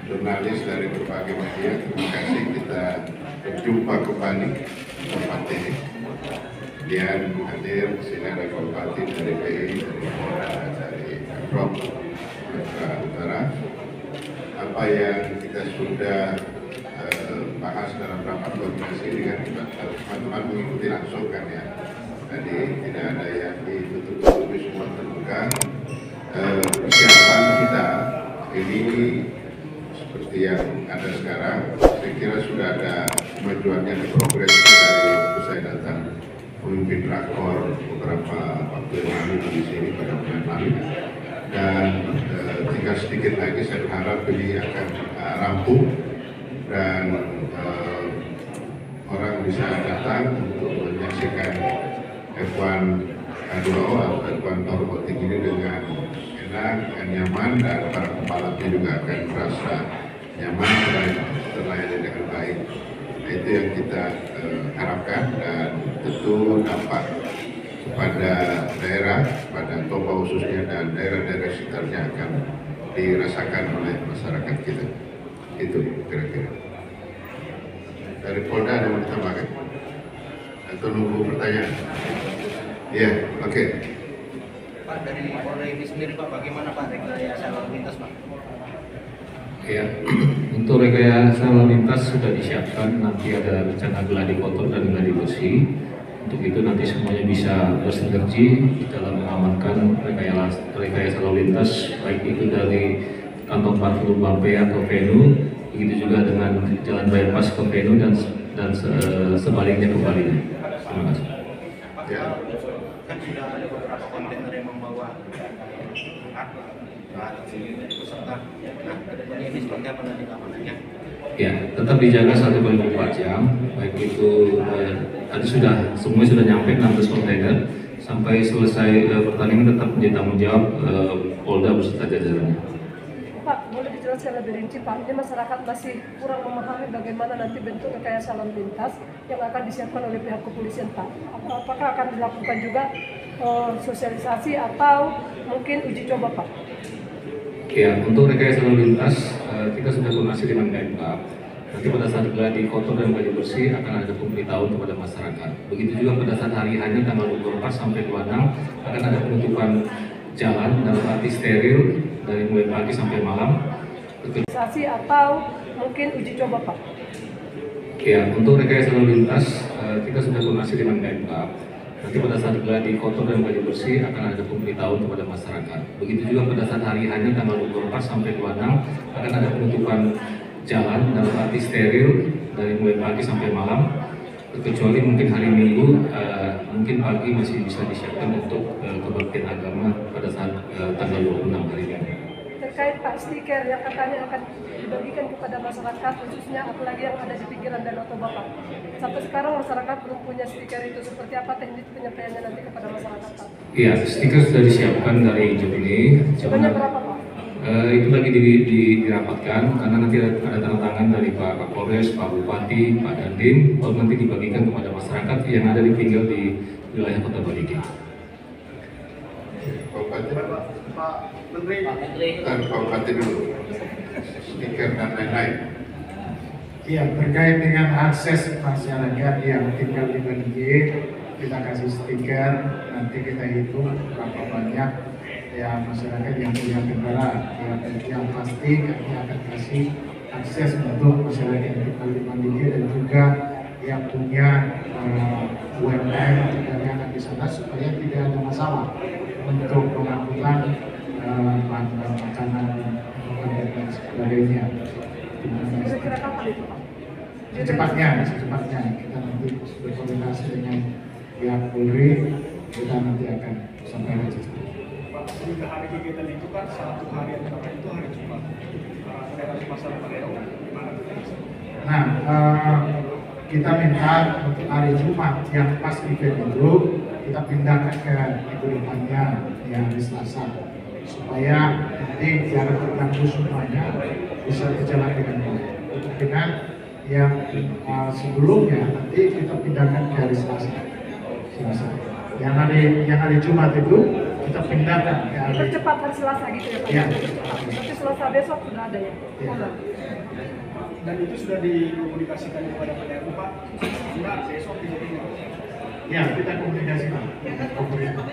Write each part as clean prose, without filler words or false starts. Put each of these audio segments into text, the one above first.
jurnalis dari berbagai media. Terima kasih kita berjumpa kembali di tempat ini. Kemudian hadir sini ada Bupati dari PI, dari Polda, dari Pemprov Sumatera Utara. Apa yang kita sudah bahas dalam rapat koordinasi dengan teman-teman mengikuti langsung kan ya. Tadi tidak ada yang ditutup-tutupi, semua terbuka. Persiapan kita ini seperti yang ada sekarang, saya kira sudah ada kemajuannya di progres dari waktu saya datang memimpin rakor beberapa waktu yang lalu di sini pada bulan lalu, dan tinggal sedikit lagi saya berharap ini akan rampung dan orang bisa datang untuk menyaksikan F1 2 atau F1 robotik ini dengan enak, dengan nyaman, dan para pembalapnya juga akan merasa nyaman dan terlayani dengan baik. Itu yang kita harapkan, dan tentu dampak kepada daerah, pada Toba khususnya dan daerah-daerah sekitarnya akan dirasakan oleh masyarakat kita. Itu kira-kira. Dari Polda ada yang mau ditambahkan? Atau nunggu pertanyaan? Ya, oke. Pak, dari Polda ini sendiri Pak, bagaimana Pak rekayasa lalu lintas Pak? Ya, untuk rekayasa lalu lintas sudah disiapkan, nanti ada rencana gladi kotor dan gladi bersih. Untuk itu nanti semuanya bisa bersinergi dalam mengamankan rekayasa lalu lintas, baik itu dari kantong parkir Bampe atau Venu, begitu juga dengan jalan bypass ke Venu dan sebaliknya kembalinya. Terima kasih. Ya. Kan sudah ada beberapa kontainer yang membawa peserta. Nah, kedepannya ini seperti apa nanti keamanannya? Ya, tetap dijaga 1x24 jam, baik itu tadi semuanya sudah nyampe 16 kontainer. Sampai selesai pertandingan tetap menjadi tanggung jawab Polda beserta jajarannya. Pak, boleh dijelaskan lebih rinci Pak, ini masyarakat masih kurang memahami bagaimana nanti bentuk rekayasa lalu lintas yang akan disiapkan oleh pihak kepolisian Pak. Apakah akan dilakukan juga sosialisasi atau mungkin uji coba Pak? Ya, untuk rekayasa lalu lintas kita sudah koordinasi dengan Pemprov. Nanti pada saat gladi kotor dan gladi bersih akan ada pemberitahuan kepada masyarakat. Begitu juga pada saat hari hanya tanggal 24 sampai 26 akan ada penutupan jalan dalam arti steril dari mulai pagi sampai malam. Sosialisasi atau mungkin uji coba Pak? Ya, untuk rekayasa lalu lintas kita sudah koordinasi dengan Pemprov. Nanti pada saat gladi kotor dan gladi bersih akan ada pemberitahuan kepada masyarakat. Begitu juga pada saat hari hanya tanggal 24 sampai 26 akan ada penutupan jalan dalam arti steril dari mulai pagi sampai malam. Kecuali mungkin hari Minggu, mungkin pagi masih bisa disiapkan untuk kebaktian agama pada saat tanggal 26 hari ini. Terkait Pak stiker yang katanya akan dibagikan kepada masyarakat, khususnya apalagi yang ada di pinggiran Danau Toba Pak. Sampai sekarang masyarakat belum punya stiker itu, seperti apa teknik penyampaiannya nanti kepada masyarakat Pak? Iya, stiker sudah disiapkan dari Juni. Jumlahnya berapa Pak? Itu lagi dirapatkan karena nanti ada tanda tangan dari Pak Kapolres, Pak Bupati, Pak Dandim, baru nanti dibagikan kepada masyarakat yang ada tinggal di wilayah Kota Baligi. Pak Menteri, Pak Bupati dulu, stiker dan lain-lain. Ya, terkait dengan akses masyarakat yang tinggal di Baligi, kita kasih stiker, nanti kita hitung berapa banyak ya masyarakat yang punya kendaraan. Yang pasti kami akan kasih akses untuk masyarakat yang tinggal di Baligi dan juga yang punya UMKM perdagangan di sana supaya tidak ada masalah untuk pengangkutan makanan dan sebagainya. Kira-kira kapan itu Pak? Secepatnya kita nanti berkoordinasi dengan pihak Polri, kita nanti akan sampaikan secepatnya. Pak, sehingga hari kegiatan itu kan satu hari yang pertama itu hari Jumat. Relasi masyarakat gimana? Nah, kita minta untuk hari Jumat yang pas event itu kita pindahkan ke minggu depannya yang hari Selasa supaya nanti jangan terganggu semuanya, bisa berjalan dengan baik. Dengan yang sebelumnya nanti kita pindahkan ke hari Selasa. Yang hari Jumat itu kita pindahkan ke hari. Dipercepat hari Selasa gitu ya Pak? Iya. Nanti Selasa besok sudah ada ya? Iya. Dan itu sudah dikomunikasikan kepada PDRU Pak. Enggak, besok dijadinya. Ya, kita komunikasikan dengan pemerintah.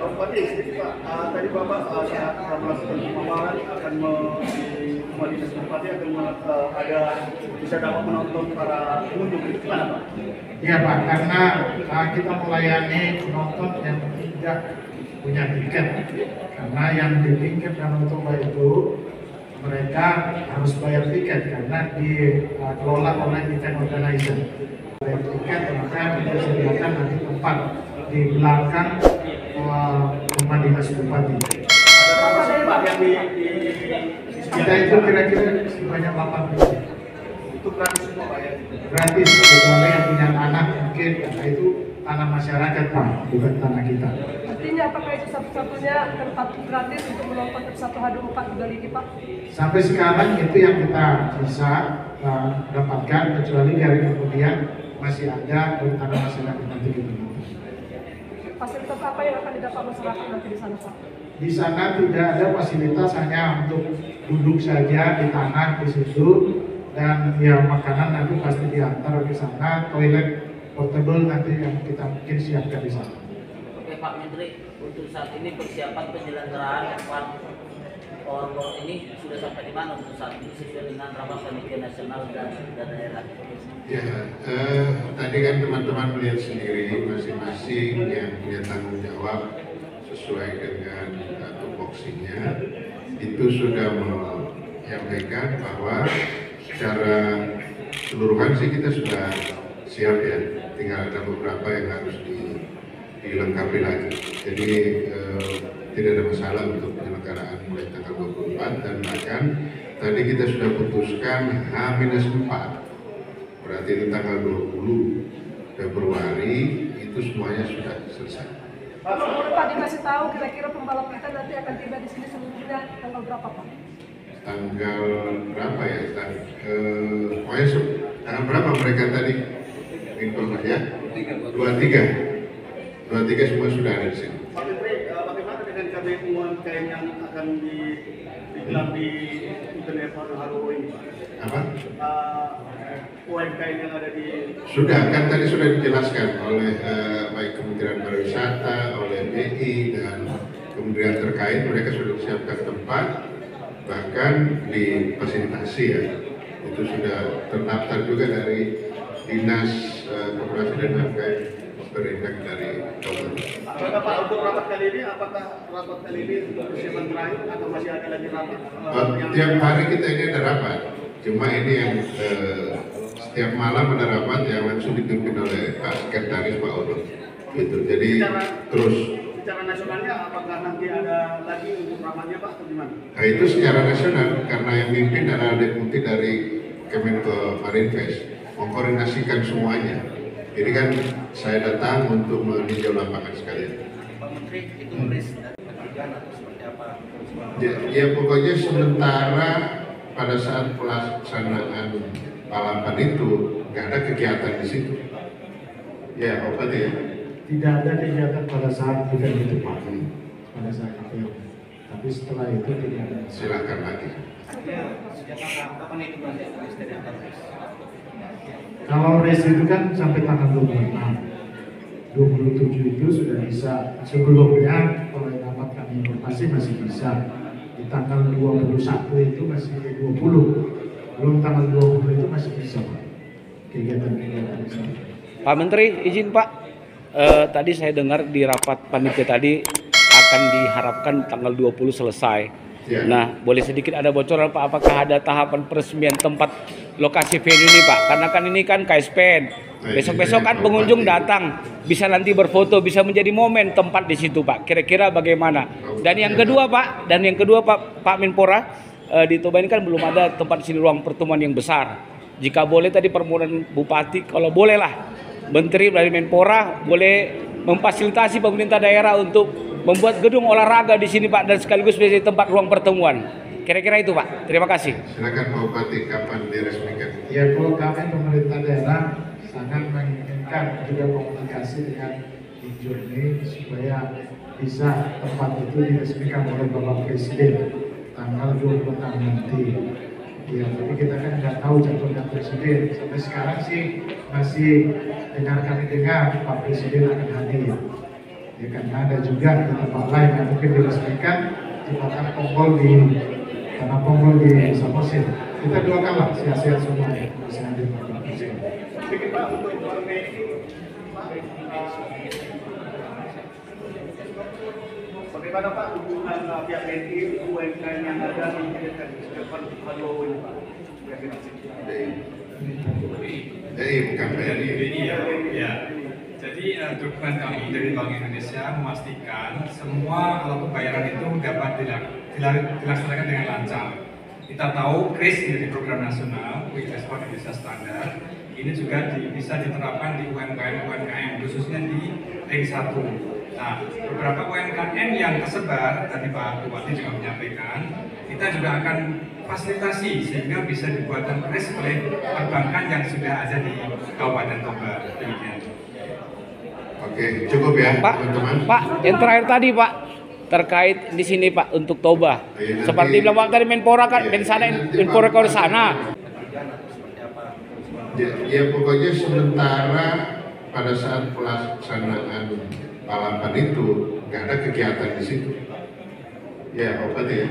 Pak jadi Pak, tadi Bapak saat melakukan pemaparan akan di rumah dinas Bupati akan ada bisa dapat menonton para pengunjung itu gimana Pak? Iya Pak, karena kita melayani penonton yang tidak punya tiket. Karena yang di tingkat Danau Toba itu mereka harus bayar tiket karena dikelola oleh event organizer. Bayar tiket, maka kita sediakan nanti tempat di belakang rumah dinas Bupati. Ada berapa sih Pak yang Kita itu kira-kira sebanyak 8 itu gratis semua Pak ya? gratis, kecuali yang punya tanah mungkin, karena itu tanah masyarakat Pak, bukan tanah kita. Artinya apakah itu satu-satunya tempat gratis untuk menonton satu H24 di Bali ini Pak? Sampai sekarang itu yang kita bisa dapatkan, kecuali dari kemudian masih ada tanah masyarakat nanti gitu. Fasilitas apa yang akan didapat masyarakat nanti di sana Pak? Di sana tidak ada fasilitas, hanya untuk duduk saja di tanah di situ, dan ya makanan nanti pasti diantar ke sana, toilet portable nanti yang kita mungkin siapkan di sana. Oke Pak Menteri, untuk saat ini persiapan penyelenggaraan F1 Powerball ini sudah sampai di mana untuk saat ini sesuai dengan rapat panitia nasional dan daerah? Ya, tadi kan teman-teman melihat sendiri masing-masing yang punya tanggung jawab sesuai dengan tupoksinya itu sudah menyampaikan bahwa secara keseluruhan sih kita sudah siap ya, tinggal ada beberapa yang harus dilengkapi lagi. Jadi tidak ada masalah untuk penyelenggaraan mulai tanggal 24 dan bahkan tadi kita sudah putuskan H-4, berarti itu tanggal 20 Februari itu semuanya sudah selesai. Pak dikasih tahu kira-kira pembalap kita nanti akan tiba di sini seluruhnya tanggal berapa Pak? Tanggal berapa ya? Pokoknya tanggal berapa mereka tadi informasinya? 23 semua sudah ada di sini. Pak Menteri, bagaimana dengan KBU UMKM yang akan digelar di event Haru ini Pak? Apa? UMKM yang ada di Sudah, kan tadi sudah dijelaskan oleh baik Kementerian Pariwisata, oleh BI dan kementerian terkait, mereka sudah siapkan tempat, bahkan difasilitasi ya. Itu sudah terdaftar juga dari Dinas Koperasi dan UMKM berindak dari Kabupaten. Apakah Pak untuk rapat kali ini, apakah rapat kali ini untuk persiapan terakhir atau masih ada lagi rapat? Tiap hari kita ini ada rapat, cuma ini yang setiap malam ada rapat yang langsung dipimpin oleh Pak Sekretaris Pak Odo. Gitu. Jadi terus. Secara nasionalnya apakah nanti ada lagi untuk rapatnya Pak atau gimana? Nah itu secara nasional karena yang mimpin adalah deputi dari Kemenko Marinvest mengkoordinasikan semuanya. Jadi kan saya datang untuk meninjau lapangan sekalian. Pak Menteri, itu risk dan pendidikan atau seperti apa? Ya pokoknya sementara pada saat pelaksanaan balapan itu nggak ada kegiatan di situ. Ya, obat ya. Tidak ada kegiatan pada saat event itu Pak, pada saat itu. Tapi setelah itu tidak ada. Silakan lagi. Sejak kapan itu nanti Ministeri akan risk? Kalau race itu kan sampai tanggal 26, 27 itu sudah bisa. Sebelumnya kalau dapat kami informasi masih bisa. Di tanggal 21 itu masih 20, belum tanggal 20 itu masih bisa kegiatan-kegiatan itu. Pak Menteri, izin Pak, tadi saya dengar di rapat panitia tadi akan diharapkan tanggal 20 selesai. Ya. Nah, boleh sedikit ada bocoran Pak, apakah ada tahapan peresmian tempat lokasi venue ini Pak? Karena kan ini kan KSPN. Besok-besok kan pengunjung datang, bisa nanti berfoto, bisa menjadi momen tempat di situ Pak. Kira-kira bagaimana? Dan yang kedua Pak, Pak Menpora, di Toba ini kan belum ada tempat di sini ruang pertemuan yang besar. Jika boleh tadi permohonan Bupati, kalau bolehlah Menteri dari Menpora boleh memfasilitasi pemerintah daerah untuk membuat gedung olahraga di sini Pak dan sekaligus menjadi tempat ruang pertemuan. Kira-kira itu Pak. Terima kasih. Silakan Pak Bupati kapan diresmikan. Ya kalau kami pemerintah daerah sangat menginginkan juga komunikasi dengan di Juni supaya bisa tempat itu diresmikan oleh Bapak Presiden tanggal 26 nanti. Ya, tapi kita kan nggak tahu jadwalnya Presiden. Sampai sekarang sih masih kami dengar Pak Presiden akan hadir. Ya, karena ada juga di tempat lain yang mungkin diresmikan di Tanah Ponggol di Samosir. Kita doakanlah sehat-sehat semua ya, bisa hadir Bapak Presiden. Sedikit Pak untuk mengenai bagaimana Pak hubungan pihak BNI UMKM yang ada di depan Halo ini Pak? Bukan BNI. Ya. Jadi dukungan kami dari Bank Indonesia memastikan semua alat pembayaran itu dapat dilaksanakan dengan lancar. Kita tahu KRIS menjadi program nasional, Quick Response Indonesia Standar. Ini juga bisa diterapkan di UMKM khususnya di ring 1. Nah, beberapa UMKM yang tersebar, tadi Pak Bupati juga menyampaikan, kita juga akan fasilitasi sehingga bisa dibuatkan KRIS oleh perbankan yang sudah ada di Kabupaten Toba. Demikian. Oke, cukup ya, Pak, teman-teman. Pak, yang terakhir tadi Pak terkait di sini Pak untuk Toba. Iya, Seperti bilang Pak tadi Menpora kan, Menpora ke sana. Ya pokoknya sementara pada saat pelaksanaan balapan itu nggak ada kegiatan di situ. Ya, Pak ya.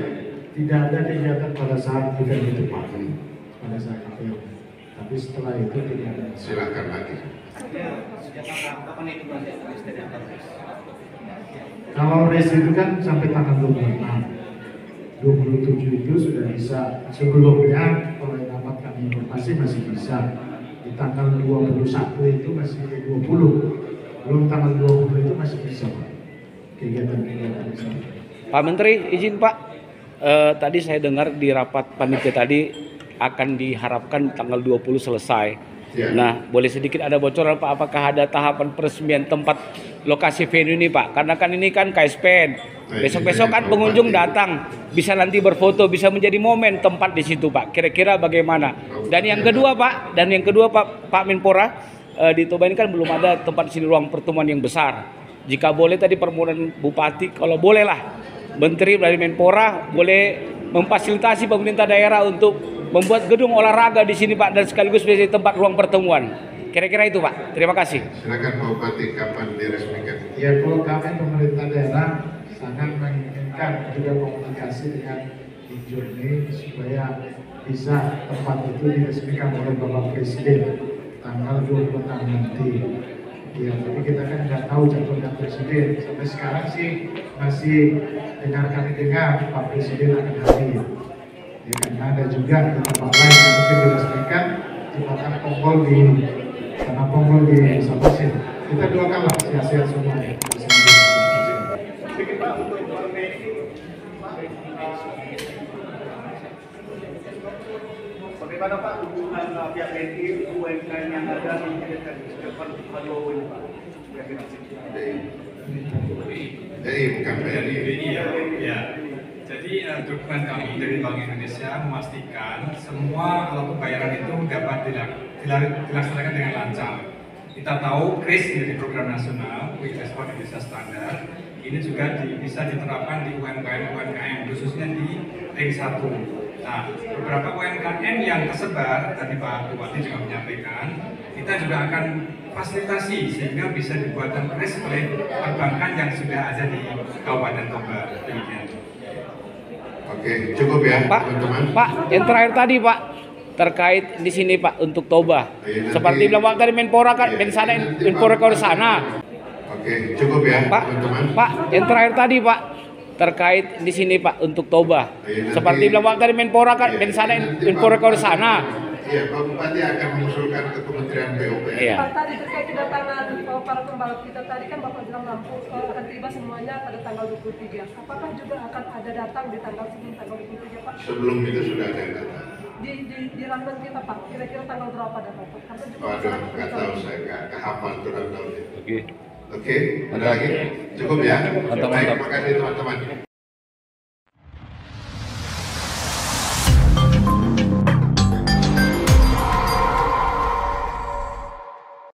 Tidak ada kegiatan pada saat event itu Pak. Pada saat event. Tapi setelah itu tidak ada. Silakan lagi. Kapan itu berarti stadion Tabris? Kalau race itu kan sampai tanggal 26. 27 itu sudah bisa. Sebelumnya kalau yang dapat kami informasi masih bisa. Di tanggal 21 itu masih 20. Belum tanggal 20 itu masih bisa Pak. Kegiatan-kegiatan bisa. Pak Menteri, izin Pak. Tadi saya dengar di rapat panitia tadi akan diharapkan tanggal 20 selesai. Ya. Nah, boleh sedikit ada bocoran Pak, apakah ada tahapan peresmian tempat lokasi venue ini Pak? Karena kan ini kan KSPN. Besok-besok kan pengunjung datang, bisa nanti berfoto, bisa menjadi momen tempat di situ Pak. Kira-kira bagaimana? Dan yang kedua Pak, Pak Menpora, di Toba ini kan belum ada tempat di sini ruang pertemuan yang besar. Jika boleh tadi permohonan Bupati, kalau bolehlah Menteri dari Menpora boleh memfasilitasi pemerintah daerah untuk membuat gedung olahraga di sini Pak dan sekaligus menjadi tempat ruang pertemuan. Kira-kira itu Pak. Terima kasih. Silakan Pak Bupati, kapan diresmikan? Ya, kalau kami pemerintah daerah sangat menginginkan juga komunikasi dengan Juni supaya bisa tempat itu diresmikan oleh Bapak Presiden tanggal 26 nanti. Ya, tapi kita kan nggak tahu jadwalnya Presiden. Sampai sekarang sih masih kami dengar Pak Presiden akan hadir. Ya, karena ada juga di tempat lain yang mungkin diresmikan di Tanah Ponggol di Samosir. Kita doakanlah sehat-sehat semua ya. Bisa hadir Bapak Presiden. Sedikit Pak untuk mengenai bagaimana Pak hubungan pihak BNI UMKM yang ada di depan Halo ini Pak? Bukan BNI. Ya. Jadi dukungan kami dari Bank Indonesia memastikan semua alat pembayaran itu dapat dilaksanakan dengan lancar. Kita tahu KRIS menjadi program nasional, Quick Response Indonesia Standar. Ini juga bisa diterapkan di UMKM khususnya di ring 1. Nah, beberapa UMKM yang tersebar, tadi Pak Bupati juga menyampaikan, kita juga akan fasilitasi sehingga bisa dibuatkan KRIS oleh perbankan yang sudah ada di Kabupaten Toba. Demikian. Oke, cukup ya, Pak, teman-teman. Pak, yang terakhir tadi Pak terkait di sini Pak untuk Toba. Seperti bilang Pak tadi Menpora kan, Menpora ke sana. Oke, cukup ya, Pak, teman-teman. Pak, yang terakhir tadi Pak terkait di sini Pak untuk Toba. Seperti bilang Pak tadi Menpora kan, Menpora ke sana. Iya, Pak Bupati akan mengusulkan ke Kementerian PUPR. Iya. Pak, tadi terkait kedatangan para pembalap kita tadi kan Bapak bilang akan tiba semuanya pada tanggal 23. Apakah juga akan ada datang di tanggal 23 Pak? Sebelum itu sudah ada yang datang. Di rundown kita Pak, kira-kira tanggal berapa datang Pak? Karena juga Waduh, nggak tahu saya, nggak hafal tuh rundown itu. Oke. Oke, ada lagi? Cukup ya? Mantap, Baik, mantap. terima kasih teman-teman.